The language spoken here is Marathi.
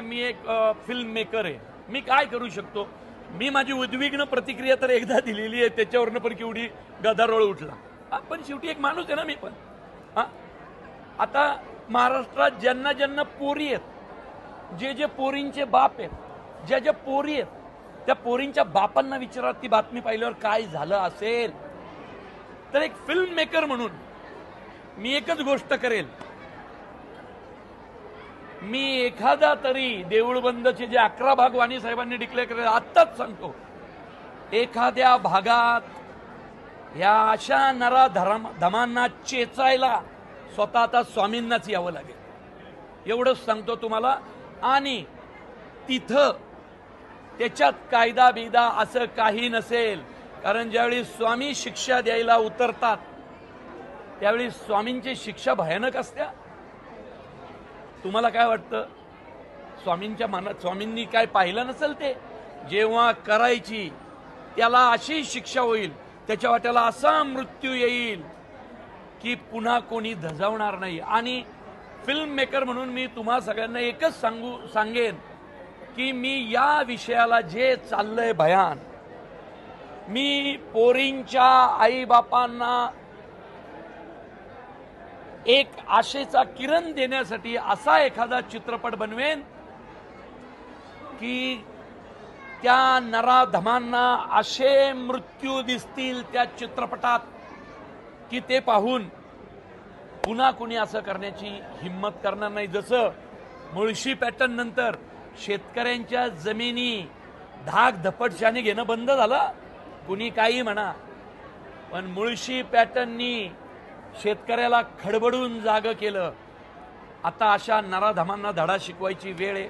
मी एक फिल्म मेकर आहे, मी काय करू शकतो. मी माझी उद्विग्न प्रतिक्रिया तर एकदा दिलेली आहे, त्याच्यावरनं पण केवढी गदारोळ उठला. पण शेवटी एक माणूस आहे ना मी पण. हा, आता महाराष्ट्रात ज्यांना ज्यांना पोरी आहेत, जे जे पोरींचे बाप आहेत, ज्या ज्या पोरी आहेत, त्या पोरींच्या बापांना विचारा ती बातमी पाहिल्यावर काय झालं असेल. तर एक फिल्म मेकर म्हणून मी एकच गोष्ट करेल, मी एखादा तरी देऊळ बंदचे जे 11 भाग वाणी साहेबांनी डिक्लेअर केले आत्ताच सांगतो, एखाद्या भागात या अशा नरा धमांना चेचायला स्वतः आता स्वामींनाच यावं लागेल, एवढंच सांगतो तुम्हाला. आणि तिथं त्याच्यात कायदा बिदा असं काही नसेल, कारण ज्यावेळी स्वामी शिक्षा द्यायला उतरतात त्यावेळी स्वामींची शिक्षा भयानक असते. तुम्हाला काय वाटतं, स्वामींच्या मनात स्वामींनी काय पाहिलं नसेल? ते जेव्हा करायची त्याला अशी शिक्षा होईल, त्याच्या वाट्याला असा मृत्यू येईल की पुन्हा कोणी धजावणार नाही. आणि फिल्म मेकर म्हणून मी तुम्हा सगळ्यांना एकच सांगेन की मी या विषयाला जे चाललंय भयान, मी पोरींच्या आईबापांना एक आशेचा किरण देण्यासाठी असा एखादा चित्रपट बनवेन की त्या नराधमांना असे मृत्यू दिसतील त्या चित्रपटात की ते पाहून पुन्हा कुणी असं करण्याची हिम्मत करणार नाही. जसं मुळशी पॅटर्न नंतर शेतकऱ्यांच्या जमिनी धाक धपटशाने घेणं बंद झालं, कुणी काही म्हणा, पण मुळशी पॅटर्ननी शेतकऱ्याला खडबडून जागं केलं. आता अशा नराधमांना धडा शिकवायची वेळ आहे.